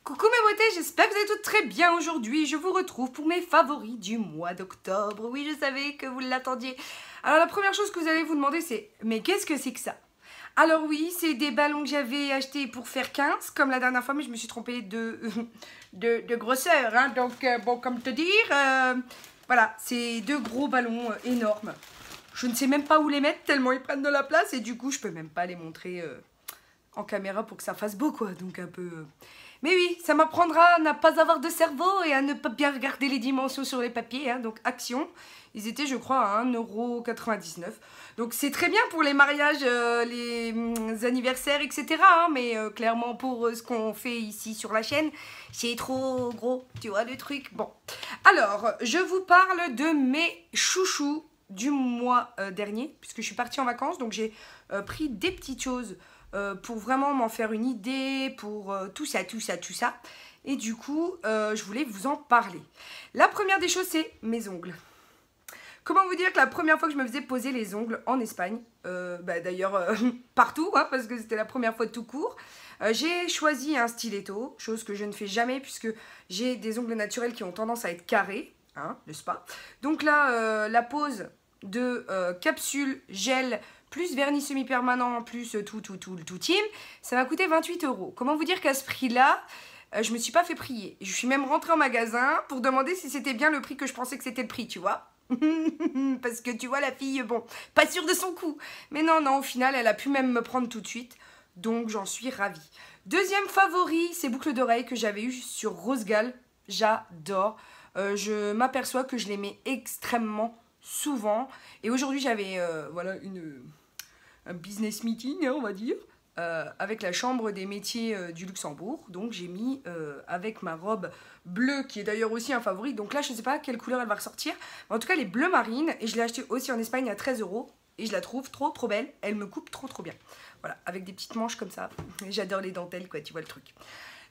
Coucou mes beautés, j'espère que vous allez toutes très bien aujourd'hui. Je vous retrouve pour mes favoris du mois d'octobre. Oui, je savais que vous l'attendiez. Alors la première chose que vous allez vous demander c'est, mais qu'est-ce que c'est que ça? Alors oui, c'est des ballons que j'avais achetés pour faire 15, comme la dernière fois, mais je me suis trompée de grosseur. Hein. Donc bon, comme te dire, voilà, c'est deux gros ballons énormes. Je ne sais même pas où les mettre tellement ils prennent de la place et du coup je peux même pas les montrer en caméra pour que ça fasse beau quoi, donc un peu... Mais oui, ça m'apprendra à ne pas avoir de cerveau et à ne pas bien regarder les dimensions sur les papiers, hein, donc action. Ils étaient je crois à 1,99 €, donc c'est très bien pour les mariages, les anniversaires etc, hein, mais clairement pour ce qu'on fait ici sur la chaîne, c'est trop gros, tu vois le truc. Bon, alors je vous parle de mes chouchous du mois dernier, puisque je suis partie en vacances, donc j'ai pris des petites choses pour vraiment m'en faire une idée, pour tout ça. Et du coup, je voulais vous en parler. La première des choses, c'est mes ongles. Comment vous dire que la première fois que je me faisais poser les ongles en Espagne, d'ailleurs partout, hein, parce que c'était la première fois de tout court, j'ai choisi un stiletto, chose que je ne fais jamais puisque j'ai des ongles naturels qui ont tendance à être carrés, hein, n'est-ce pas? Donc là, la pose de capsule, gel, plus vernis semi-permanent, plus tout team, ça m'a coûté 28 €. Comment vous dire qu'à ce prix-là, je me suis pas fait prier. Je suis même rentrée en magasin pour demander si c'était bien le prix que je pensais que c'était le prix, tu vois. Parce que tu vois, la fille, bon, pas sûre de son coup. Mais non, au final, elle a pu même me prendre tout de suite. Donc, j'en suis ravie. Deuxième favori, ces boucles d'oreilles que j'avais eues sur Rosegal. J'adore. Je m'aperçois que je les mets extrêmement souvent. Et aujourd'hui, j'avais voilà un business meeting, hein, on va dire, avec la chambre des métiers du Luxembourg. Donc j'ai mis avec ma robe bleue, qui est d'ailleurs aussi un favori. Donc là, je ne sais pas quelle couleur elle va ressortir. Mais en tout cas, elle est bleu marine. Et je l'ai achetée aussi en Espagne à 13 €. Et je la trouve trop belle. Elle me coupe trop bien. Voilà, avec des petites manches comme ça. J'adore les dentelles, quoi, tu vois le truc.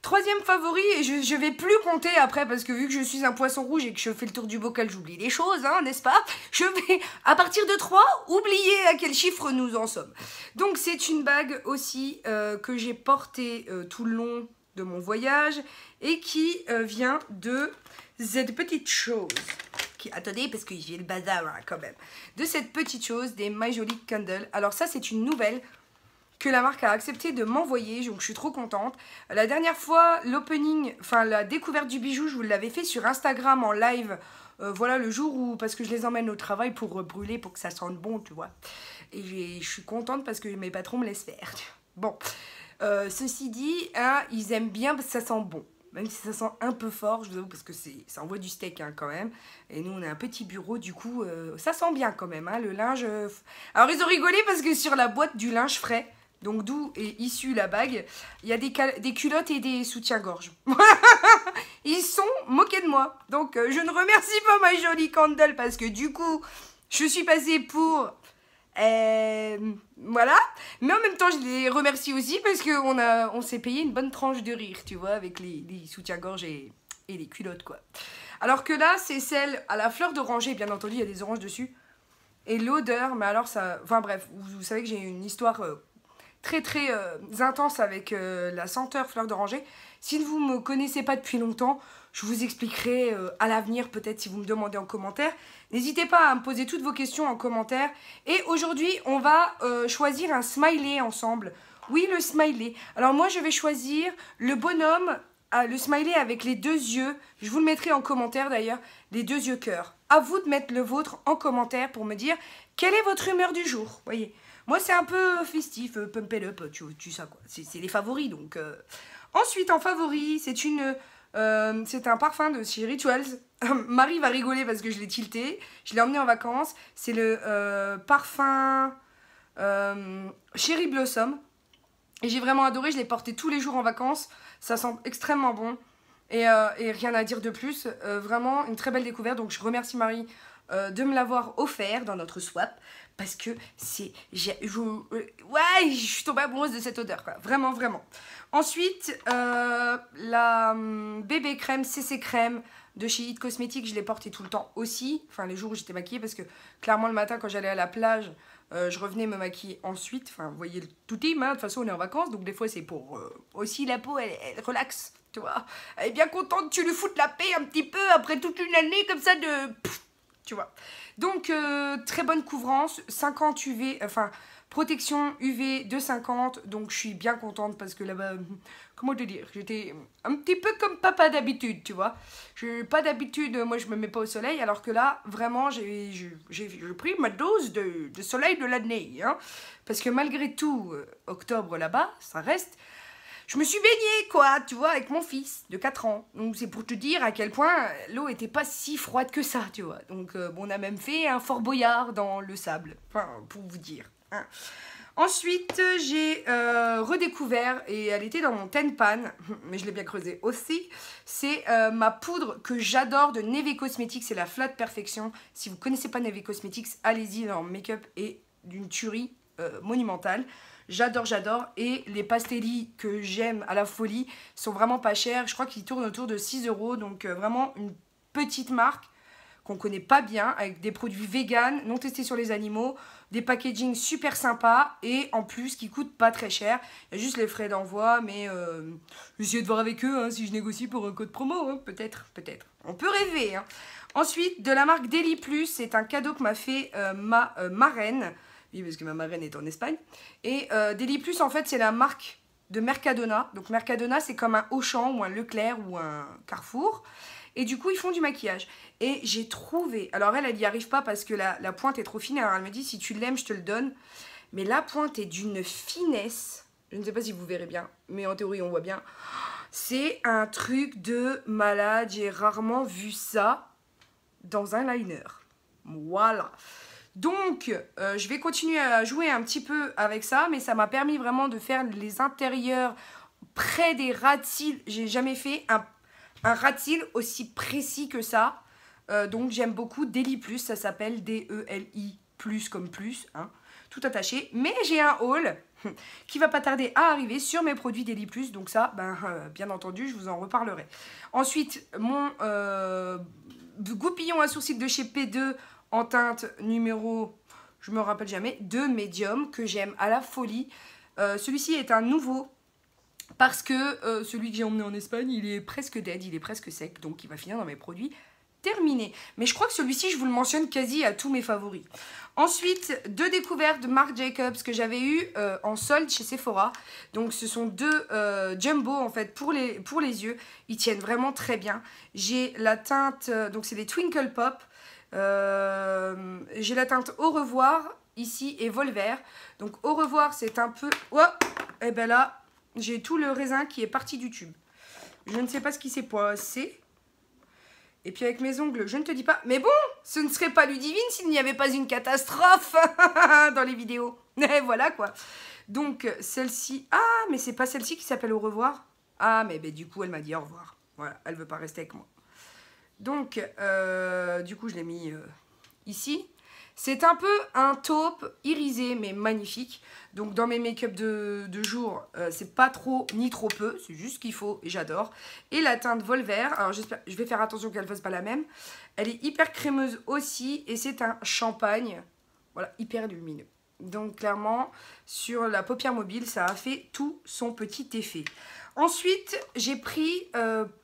Troisième favori, et je vais plus compter après parce que vu que je suis un poisson rouge et que je fais le tour du bocal, j'oublie les choses, hein, n'est-ce pas? Je vais, à partir de 3, oublier à quel chiffre nous en sommes. Donc c'est une bague aussi que j'ai portée tout le long de mon voyage et qui vient de cette petite chose. Attendez, parce que j'ai le bazar hein, quand même. De cette petite chose, des My Jolie Candle. Alors ça, c'est une nouvelle que la marque a accepté de m'envoyer, donc je suis trop contente. La dernière fois, l'opening, enfin la découverte du bijou, je vous l'avais fait sur Instagram en live, voilà le jour où, parce que je les emmène au travail pour brûler, pour que ça sente bon, tu vois. Et je suis contente parce que mes patrons me laissent faire. Bon, ceci dit, hein, ils aiment bien parce que ça sent bon. Même si ça sent un peu fort, je vous avoue, parce que ça envoie du steak hein, quand même. Et nous, on a un petit bureau, du coup, ça sent bien quand même, hein, le linge. Alors, ils ont rigolé parce que sur la boîte du linge frais, donc d'où est issue la bague, il y a des culottes et des soutiens-gorge. Ils sont moqués de moi. Donc je ne remercie pas My Jolie Candle parce que du coup, je suis passée pour... voilà. Mais en même temps, je les remercie aussi parce qu'on s'est payé une bonne tranche de rire, tu vois, avec les soutiens-gorge et les culottes, quoi. Alors que là, c'est celle à la fleur d'oranger, bien entendu, il y a des oranges dessus. Et l'odeur, mais alors ça... Enfin bref, vous savez que j'ai une histoire... très intense avec la senteur fleur d'oranger. Si vous ne me connaissez pas depuis longtemps, je vous expliquerai à l'avenir, peut-être si vous me demandez en commentaire. N'hésitez pas à me poser toutes vos questions en commentaire. Et aujourd'hui, on va choisir un smiley ensemble. Oui, le smiley. Alors moi, je vais choisir le bonhomme, le smiley avec les deux yeux. Je vous le mettrai en commentaire d'ailleurs, les deux yeux cœur. À vous de mettre le vôtre en commentaire pour me dire quelle est votre humeur du jour. Voyez. Moi, c'est un peu festif, pump it up, tu sais quoi. C'est les favoris, donc. Ensuite, en favori, c'est un parfum de chez Rituals. Marie va rigoler parce que je l'ai tilté. Je l'ai emmené en vacances. C'est le parfum Cherry Blossom. Et j'ai vraiment adoré. Je l'ai porté tous les jours en vacances. Ça sent extrêmement bon. Et rien à dire de plus. Vraiment, une très belle découverte. Donc, je remercie Marie de me l'avoir offert dans notre swap. Parce que c'est... Ouais, je suis tombée amoureuse de cette odeur, quoi. Vraiment. Ensuite, la bébé crème, CC crème de chez It Cosmetics, je l'ai portée tout le temps aussi. Enfin, les jours où j'étais maquillée, parce que clairement, le matin, quand j'allais à la plage, je revenais me maquiller ensuite. Enfin, vous voyez le tout team, hein. De toute façon, on est en vacances, donc des fois, c'est pour... aussi, la peau, elle relaxe. tu vois. Elle est bien contente que tu lui foutes la paix un petit peu après toute une année comme ça de... tu vois. Donc, très bonne couvrance, 50 UV, enfin, protection UV de 50, donc je suis bien contente parce que là-bas, comment te dire, j'étais un petit peu comme papa d'habitude, tu vois. Pas d'habitude, moi je me mets pas au soleil, alors que là, vraiment, j'ai pris ma dose de soleil de l'année, hein. Parce que malgré tout, octobre là-bas, ça reste... Je me suis baignée, quoi, tu vois, avec mon fils de 4 ans. Donc, c'est pour te dire à quel point l'eau était pas si froide que ça, tu vois. Donc, bon, on a même fait un Fort Boyard dans le sable. Enfin, pour vous dire. Hein. Ensuite, j'ai redécouvert, et elle était dans mon Ten Pan, mais je l'ai bien creusé aussi, c'est ma poudre que j'adore de Neve Cosmetics, c'est la Flat Perfection. Si vous connaissez pas Neve Cosmetics, allez-y, leur make-up est d'une tuerie monumentale. J'adore, j'adore. Et les pastellis que j'aime à la folie sont vraiment pas chers. Je crois qu'ils tournent autour de 6 €. Donc vraiment une petite marque qu'on connaît pas bien, avec des produits vegan, non testés sur les animaux, des packaging super sympas et en plus qui coûtent pas très cher. Il y a juste les frais d'envoi, mais je vais essayer de voir avec eux hein, si je négocie pour un code promo. Hein. Peut-être, peut-être. On peut rêver. Hein. Ensuite, de la marque Deli Plus, c'est un cadeau que m'a fait ma marraine. Oui, parce que ma marraine est en Espagne. Et Deli Plus, en fait, c'est la marque de Mercadona. Donc Mercadona, c'est comme un Auchan ou un Leclerc ou un Carrefour. Et du coup, ils font du maquillage. Et j'ai trouvé... Alors elle n'y arrive pas parce que la pointe est trop fine. Alors elle me dit, si tu l'aimes, je te le donne. Mais la pointe est d'une finesse. Je ne sais pas si vous verrez bien. Mais en théorie, on voit bien. C'est un truc de malade. J'ai rarement vu ça dans un liner. Voilà. Donc, je vais continuer à jouer un petit peu avec ça, mais ça m'a permis vraiment de faire les intérieurs près des ras de cils. J'ai jamais fait un ras de cils aussi précis que ça. Donc, j'aime beaucoup Deli Plus, ça s'appelle D-E-L-I, plus comme plus, hein, tout attaché. Mais j'ai un haul qui va pas tarder à arriver sur mes produits Deli Plus, donc ça, bien entendu, je vous en reparlerai. Ensuite, mon goupillon à sourcils de chez P2, en teinte numéro, je me rappelle jamais, 2 médium que j'aime à la folie. Celui-ci est un nouveau parce que celui que j'ai emmené en Espagne, il est presque dead, il est presque sec, donc il va finir dans mes produits terminés. Mais je crois que celui-ci, je vous le mentionne quasi à tous mes favoris. Ensuite, 2 découvertes de Marc Jacobs que j'avais eu en solde chez Sephora. Donc ce sont 2 jumbo en fait pour les yeux. Ils tiennent vraiment très bien. J'ai la teinte, donc c'est des Twinkle Pop. J'ai la teinte Au revoir ici et Volver. Donc Au revoir c'est un peu... Oh, et ben là j'ai tout le raisin qui est parti du tube. Je ne sais pas ce qui s'est passé. Et puis avec mes ongles je ne te dis pas. Mais bon, ce ne serait pas Ludivine s'il n'y avait pas une catastrophe dans les vidéos. Et voilà quoi. Donc celle-ci... Ah mais c'est pas celle-ci qui s'appelle Au revoir. Ah mais du coup elle m'a dit au revoir. Voilà, elle veut pas rester avec moi. Donc, du coup, je l'ai mis ici. C'est un peu un taupe irisé, mais magnifique. Donc, dans mes make-up de jour, c'est pas trop ni trop peu. C'est juste ce qu'il faut et j'adore. Et la teinte Volver. Alors, j'espère, je vais faire attention qu'elle ne fasse pas la même. Elle est hyper crémeuse aussi. Et c'est un champagne. Voilà, hyper lumineux. Donc, clairement, sur la paupière mobile, ça a fait tout son petit effet. Ensuite, j'ai pris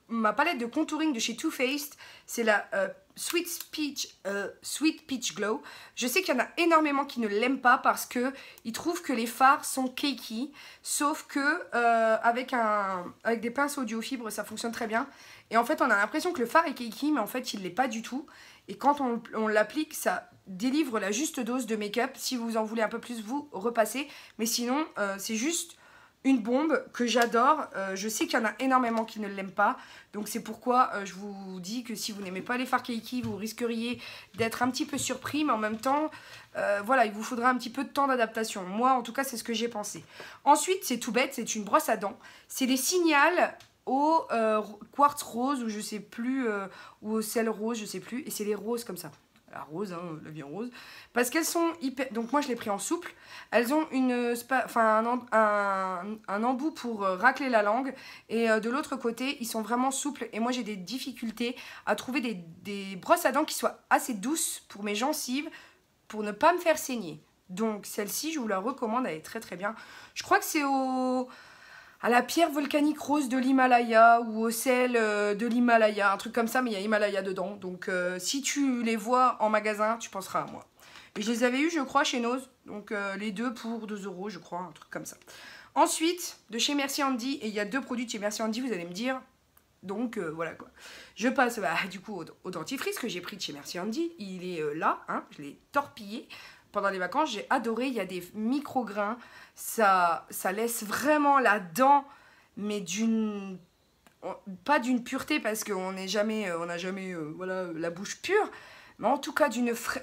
ma palette de contouring de chez Too Faced. C'est la Sweet Peach Glow. Je sais qu'il y en a énormément qui ne l'aiment pas parce qu'ils trouvent que les fards sont cakey. Sauf que avec des pinces audio fibres, ça fonctionne très bien. Et en fait, on a l'impression que le fard est cakey, mais en fait, il ne l'est pas du tout. Et quand on l'applique, ça délivre la juste dose de make-up. Si vous en voulez un peu plus, vous repassez. Mais sinon, c'est juste... une bombe que j'adore. Je sais qu'il y en a énormément qui ne l'aiment pas. Donc c'est pourquoi je vous dis que si vous n'aimez pas les fards cakey, vous risqueriez d'être un petit peu surpris. Mais en même temps, voilà, il vous faudra un petit peu de temps d'adaptation. Moi, en tout cas, c'est ce que j'ai pensé. Ensuite, c'est tout bête, c'est une brosse à dents. C'est les Signal au quartz rose ou je sais plus, ou au sel rose, je sais plus. Et c'est les roses comme ça. La rose, hein, la vie en rose, parce qu'elles sont hyper... Donc moi je l'ai pris en souple, elles ont un embout pour racler la langue, et de l'autre côté ils sont vraiment souples, et moi j'ai des difficultés à trouver des brosses à dents qui soient assez douces pour mes gencives, pour ne pas me faire saigner. Donc celle-ci je vous la recommande, elle est très très bien. Je crois que c'est au... à la pierre volcanique rose de l'Himalaya ou au sel de l'Himalaya, un truc comme ça, mais il y a Himalaya dedans. Donc si tu les vois en magasin, tu penseras à moi. Et je les avais eu, je crois, chez Nose. Donc les deux pour 2 €, je crois, un truc comme ça. Ensuite, de chez Merci Andy, et il y a 2 produits de chez Merci Andy, vous allez me dire. Donc voilà quoi. Je passe du coup au dentifrice que j'ai pris de chez Merci Andy. Il est là, hein, je l'ai torpillé. Pendant les vacances, j'ai adoré. Il y a des micro-grains. Ça laisse vraiment la dent, mais d'une... Pas d'une pureté parce qu'on n'a jamais, voilà, la bouche pure. Mais en tout cas,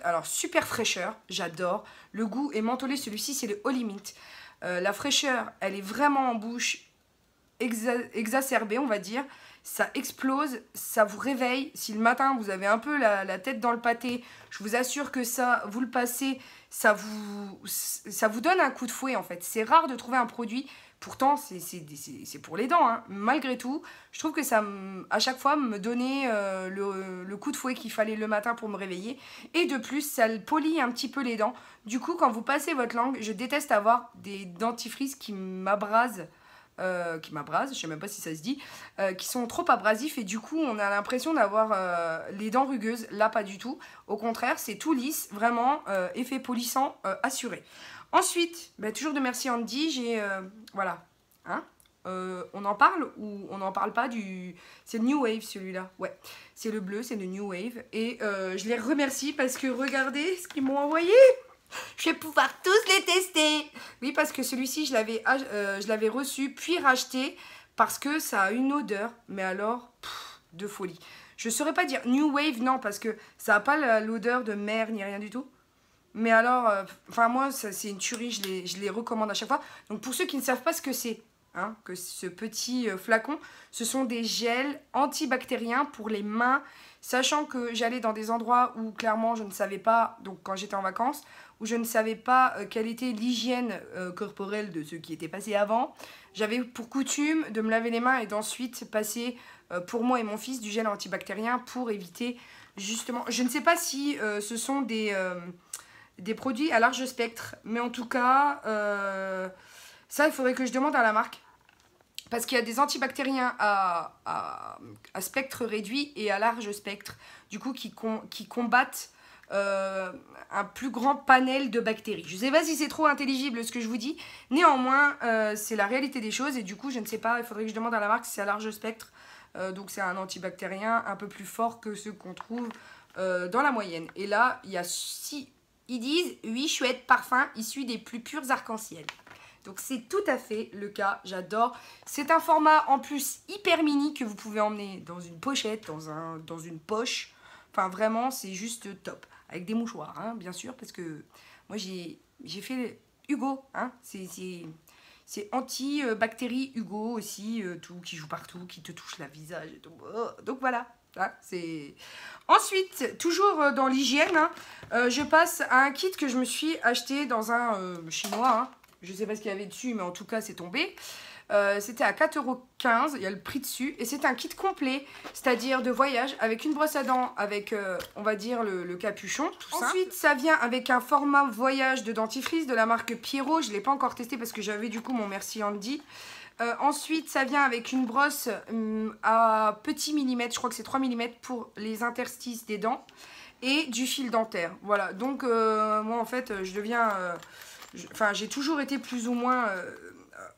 alors super fraîcheur. J'adore. Le goût est mentholé. Celui-ci, c'est le Holy Mint. La fraîcheur, elle est vraiment en bouche exacerbée, on va dire. Ça explose, ça vous réveille. Si le matin vous avez un peu la tête dans le pâté, je vous assure que ça, vous le passez, ça vous donne un coup de fouet en fait. C'est rare de trouver un produit, pourtant c'est pour les dents, hein. Malgré tout, je trouve que ça, à chaque fois, me donnait le coup de fouet qu'il fallait le matin pour me réveiller. Et de plus, ça polit un petit peu les dents. Du coup, quand vous passez votre langue, je déteste avoir des dentifrices qui m'abrasent. Je sais même pas si ça se dit, qui sont trop abrasifs et du coup on a l'impression d'avoir les dents rugueuses. Là pas du tout, au contraire c'est tout lisse, vraiment effet polissant assuré. Ensuite, toujours de Merci Andy, j'ai voilà, hein, on en parle ou on n'en parle pas du... C'est le New Wave celui-là, ouais, c'est le bleu, c'est le New Wave et je les remercie parce que regardez ce qu'ils m'ont envoyé. Je vais pouvoir tous les tester. Oui, parce que celui-ci, je l'avais reçu, puis racheté, parce que ça a une odeur, mais alors, de folie. Je ne saurais pas dire New Wave, non, parce que ça n'a pas l'odeur de mer, ni rien du tout. Mais alors, enfin moi, c'est une tuerie, je les recommande à chaque fois. Donc pour ceux qui ne savent pas ce que c'est, hein, que ce petit flacon, ce sont des gels antibactériens pour les mains, sachant que j'allais dans des endroits où clairement je ne savais pas, donc quand j'étais en vacances, où je ne savais pas quelle était l'hygiène corporelle de ceux qui étaient passés avant. J'avais pour coutume de me laver les mains et d'ensuite passer pour moi et mon fils du gel antibactérien pour éviter justement... Je ne sais pas si ce sont des produits à large spectre, mais en tout cas, ça il faudrait que je demande à la marque. Parce qu'il y a des antibactériens à spectre réduit et à large spectre, du coup qui combattent un plus grand panel de bactéries. Je ne sais pas si c'est trop intelligible ce que je vous dis, néanmoins c'est la réalité des choses et du coup je ne sais pas, il faudrait que je demande à la marque si c'est à large spectre, donc c'est un antibactérien un peu plus fort que ceux qu'on trouve dans la moyenne. Et là il y a ils disent 8 chouettes parfums issus des plus purs arcs-en-ciel. Donc c'est tout à fait le cas, j'adore. C'est un format en plus hyper mini que vous pouvez emmener dans une pochette, dans une poche. Enfin vraiment c'est juste top. Avec des mouchoirs, hein, bien sûr, parce que moi j'ai fait Hugo, hein, c'est anti-bactéries Hugo aussi, tout qui joue partout, qui te touche la visage et tout. Oh, donc voilà. Hein, ensuite, toujours dans l'hygiène, hein, je passe à un kit que je me suis acheté dans un chinois, hein. Je sais pas ce qu'il y avait dessus, mais en tout cas, c'est tombé. C'était à 4,15 €, il y a le prix dessus. Et c'est un kit complet, c'est-à-dire de voyage, avec une brosse à dents, avec, on va dire, le capuchon, tout ça. Ensuite, ça vient avec un format voyage de dentifrice de la marque Pierrot. Je ne l'ai pas encore testé parce que j'avais du coup mon Merci Andy. Ensuite, ça vient avec une brosse à petits millimètres, je crois que c'est 3 mm pour les interstices des dents. Et du fil dentaire. Voilà, donc moi en fait, je deviens... j'ai toujours été plus ou moins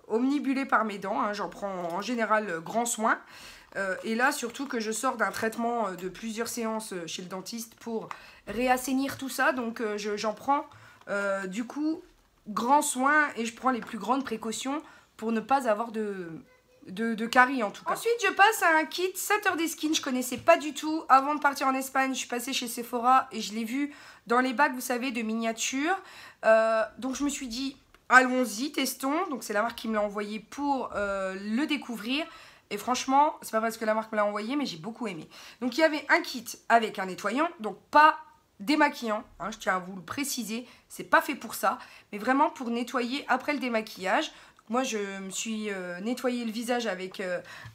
omnibulée par mes dents, hein, j'en prends en général grand soin. Et là, surtout que je sors d'un traitement de plusieurs séances chez le dentiste pour réassainir tout ça. Donc j'en prends du coup grand soin et je prends les plus grandes précautions pour ne pas avoir de caries en tout cas. Ensuite, je passe à un kit Saturday Skin. Je connaissais pas du tout. Avant de partir en Espagne, je suis passée chez Sephora et je l'ai vu dans les bacs, vous savez, de miniatures. Donc je me suis dit, allons-y, testons. Donc c'est la marque qui me l'a envoyé pour le découvrir. Et franchement, c'est pas parce que la marque me l'a envoyé, mais j'ai beaucoup aimé. Donc il y avait un kit avec un nettoyant, donc pas démaquillant, hein, je tiens à vous le préciser, c'est pas fait pour ça, mais vraiment pour nettoyer après le démaquillage. Moi, je me suis nettoyé le visage avec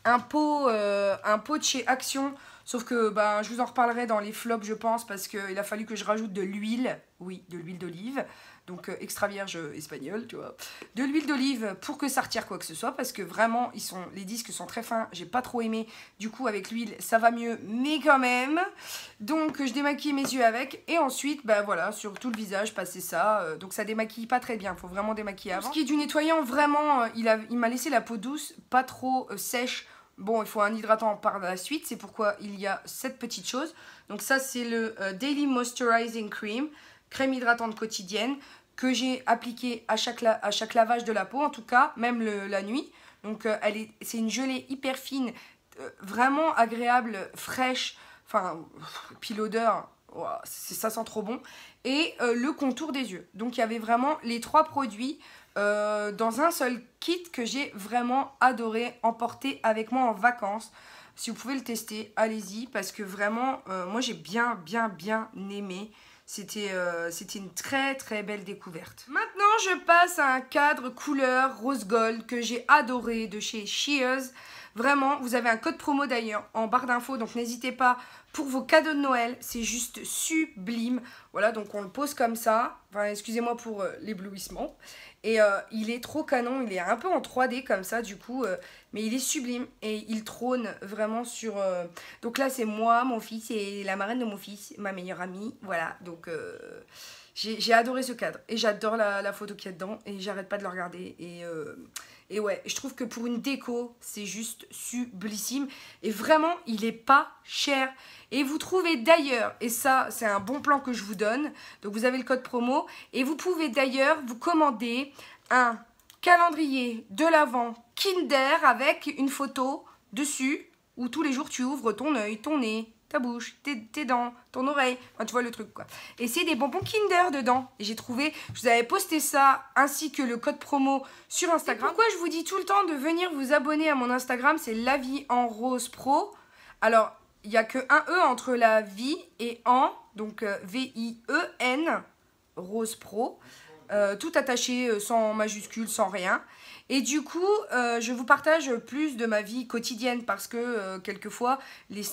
un pot de chez Action. Sauf que je vous en reparlerai dans les flops, je pense, parce qu'il a fallu que je rajoute de l'huile. Oui, de l'huile d'olive. donc extra vierge espagnol, tu vois. De l'huile d'olive pour que ça retire quoi que ce soit, parce que vraiment, les disques sont très fins, j'ai pas trop aimé. Du coup, avec l'huile, ça va mieux, mais quand même. Donc, je démaquille mes yeux avec, et ensuite, bah voilà, sur tout le visage, passer ça. Donc, ça démaquille pas très bien, faut vraiment démaquiller avant. Ce qui est du nettoyant, vraiment, il m'a laissé la peau douce, pas trop sèche. Bon, il faut un hydratant par la suite, c'est pourquoi il y a cette petite chose. Donc ça, c'est le Daily Moisturizing Cream, crème hydratante quotidienne, que j'ai appliqué à chaque lavage de la peau, en tout cas, même la nuit. Donc c'est une gelée hyper fine, vraiment agréable, fraîche, enfin, puis l'odeur, wow, ça sent trop bon. Et le contour des yeux. Donc il y avait vraiment les 3 produits dans un seul kit que j'ai vraiment adoré emporter avec moi en vacances. Si vous pouvez le tester, allez-y, parce que vraiment, moi j'ai bien aimé. C'était une très belle découverte. Maintenant, je passe à un cadre couleur rose gold que j'ai adoré de chez Shears. Vraiment, vous avez un code promo d'ailleurs en barre d'infos, donc n'hésitez pas pour vos cadeaux de Noël. C'est juste sublime. Voilà, donc on le pose comme ça. Enfin, excusez-moi pour l'éblouissement. Et il est trop canon, il est un peu en 3D comme ça du coup, mais il est sublime et il trône vraiment sur... Donc là c'est moi, mon fils et la marraine de mon fils, ma meilleure amie, voilà. Donc j'ai adoré ce cadre et j'adore la photo qu'il y a dedans et j'arrête pas de le regarder. Et ouais, je trouve que pour une déco, c'est juste sublissime. Et vraiment, il est pas cher. Et vous trouvez d'ailleurs, et ça, c'est un bon plan que je vous donne. Donc, vous avez le code promo. Et vous pouvez d'ailleurs vous commander un calendrier de l'Avent Kinder avec une photo dessus où tous les jours, tu ouvres ton œil, ton nez, ta bouche, tes dents, ton oreille, enfin tu vois le truc quoi. Et c'est des bonbons Kinder dedans. Et j'ai trouvé, je vous avais posté ça ainsi que le code promo sur Instagram. Et pourquoi je vous dis tout le temps de venir vous abonner à mon Instagram, c'est La Vie en Rose Pro. Alors, il n'y a que un E entre la vie et en, donc V-I-E-N, Rose Pro. Tout attaché sans majuscule, sans rien. Et du coup, je vous partage plus de ma vie quotidienne parce que quelquefois, les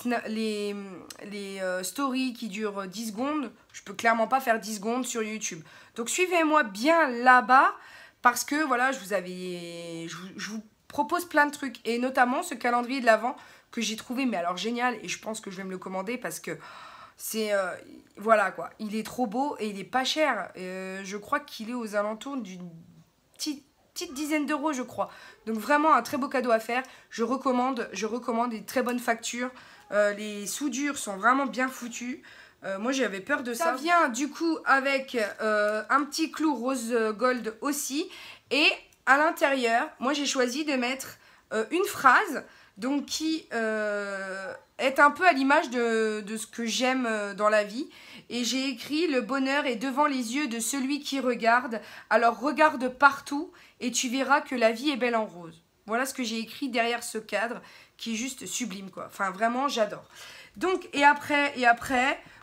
stories qui durent 10 secondes, je peux clairement pas faire 10 secondes sur YouTube. Donc suivez-moi bien là-bas parce que voilà, je vous propose plein de trucs. Et notamment ce calendrier de l'Avent que j'ai trouvé, mais alors génial. Et je pense que je vais me le commander parce que c'est... voilà quoi, il est trop beau et il est pas cher. Je crois qu'il est aux alentours d'une petite dizaine d'euros je crois. Donc vraiment un très beau cadeau à faire. Je recommande des très bonnes factures. Les soudures sont vraiment bien foutues. Moi j'avais peur de ça. Ça vient du coup avec un petit clou rose gold aussi. Et à l'intérieur, moi j'ai choisi de mettre une phrase donc qui est un peu à l'image de ce que j'aime dans la vie. Et j'ai écrit « Le bonheur est devant les yeux de celui qui regarde, alors regarde partout et tu verras que la vie est belle en rose. » Voilà ce que j'ai écrit derrière ce cadre qui est juste sublime quoi. Enfin vraiment j'adore. Donc et après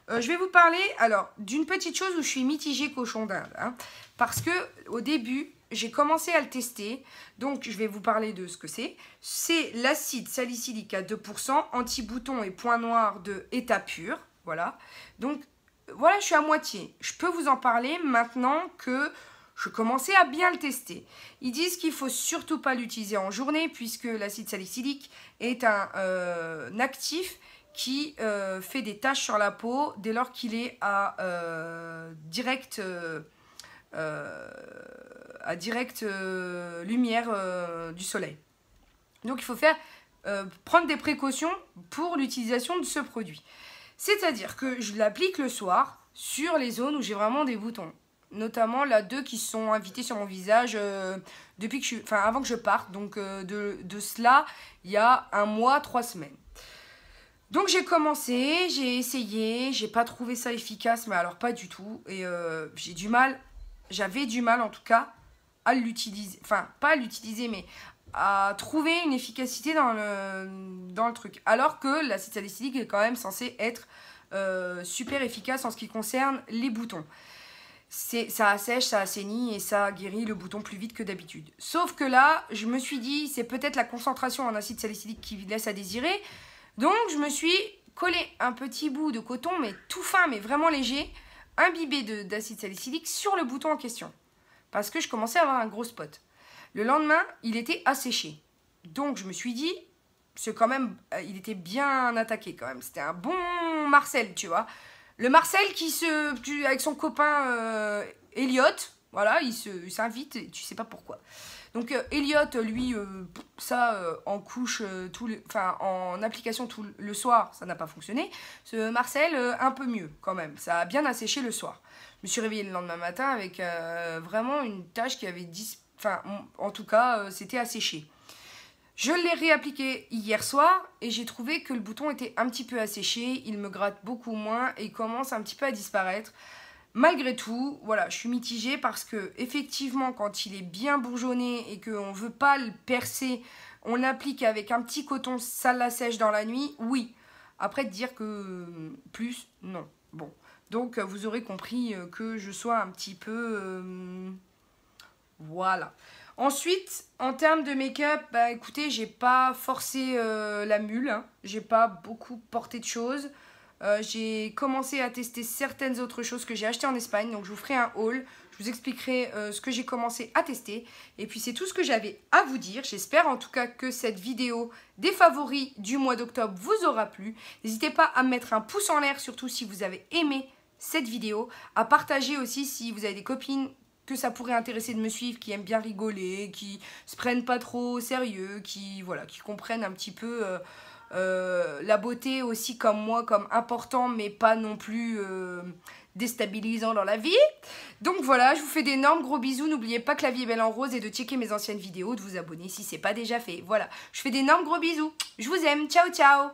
je vais vous parler alors d'une petite chose où je suis mitigée cochon d'Inde. Hein, parce que au début j'ai commencé à le tester, donc je vais vous parler de ce que c'est. C'est l'acide salicylique à 2%, anti-bouton et point noir de état pur. Voilà. Donc voilà, je suis à moitié. Je peux vous en parler maintenant que je commençais à bien le tester. Ils disent qu'il ne faut surtout pas l'utiliser en journée puisque l'acide salicylique est un actif qui fait des taches sur la peau dès lors qu'il est à directe lumière du soleil. Donc il faut prendre des précautions pour l'utilisation de ce produit. C'est-à-dire que je l'applique le soir sur les zones où j'ai vraiment des boutons. Notamment là 2 qui sont invités sur mon visage depuis que avant que je parte. Donc de cela, il y a 1 mois, 3 semaines. Donc j'ai commencé, j'ai essayé, j'ai pas trouvé ça efficace, mais alors pas du tout. Et j'avais du mal en tout cas à l'utiliser. Enfin, pas à l'utiliser, mais à trouver une efficacité dans le truc. Alors que l'acide salicylique est quand même censé être super efficace en ce qui concerne les boutons. Ça assèche, ça assainit et ça guérit le bouton plus vite que d'habitude. Sauf que là, je me suis dit, c'est peut-être la concentration en acide salicylique qui laisse à désirer. Donc, je me suis collé un petit bout de coton, mais tout fin, mais vraiment léger, imbibé d'acide salicylique sur le bouton en question. Parce que je commençais à avoir un gros spot. Le lendemain, il était asséché. Donc je me suis dit, c'est quand même, il était bien attaqué quand même. C'était un bon Marcel, tu vois. Le Marcel avec son copain Elliot, voilà, il s'invite et tu sais pas pourquoi. Donc Elliot, lui, en couche, en application tout le soir, ça n'a pas fonctionné. Ce Marcel, un peu mieux quand même. Ça a bien asséché le soir. Je me suis réveillée le lendemain matin avec vraiment une tache qui avait en tout cas, c'était asséché. Je l'ai réappliqué hier soir et j'ai trouvé que le bouton était un petit peu asséché. Il me gratte beaucoup moins et il commence un petit peu à disparaître. Malgré tout, voilà, je suis mitigée parce que effectivement, quand il est bien bourgeonné et qu'on ne veut pas le percer, on l'applique avec un petit coton, ça l'assèche dans la nuit, oui. Après, dire que plus, non. Bon, donc vous aurez compris que je sois un petit peu... voilà. Ensuite, en termes de make-up, bah écoutez, j'ai pas forcé la mule, hein. J'ai pas beaucoup porté de choses. J'ai commencé à tester certaines autres choses que j'ai achetées en Espagne, donc je vous ferai un haul. Je vous expliquerai ce que j'ai commencé à tester. Et puis c'est tout ce que j'avais à vous dire. J'espère en tout cas que cette vidéo des favoris du mois d'octobre vous aura plu. N'hésitez pas à mettre un pouce en l'air, surtout si vous avez aimé cette vidéo. À partager aussi si vous avez des copines que ça pourrait intéresser de me suivre, qui aiment bien rigoler, qui se prennent pas trop au sérieux, qui comprennent un petit peu la beauté aussi comme moi, comme important, mais pas non plus déstabilisant dans la vie. Donc voilà, je vous fais d'énormes gros bisous. N'oubliez pas que la vie est belle en rose et de checker mes anciennes vidéos, de vous abonner si c'est pas déjà fait. Voilà, je fais d'énormes gros bisous. Je vous aime. Ciao, ciao.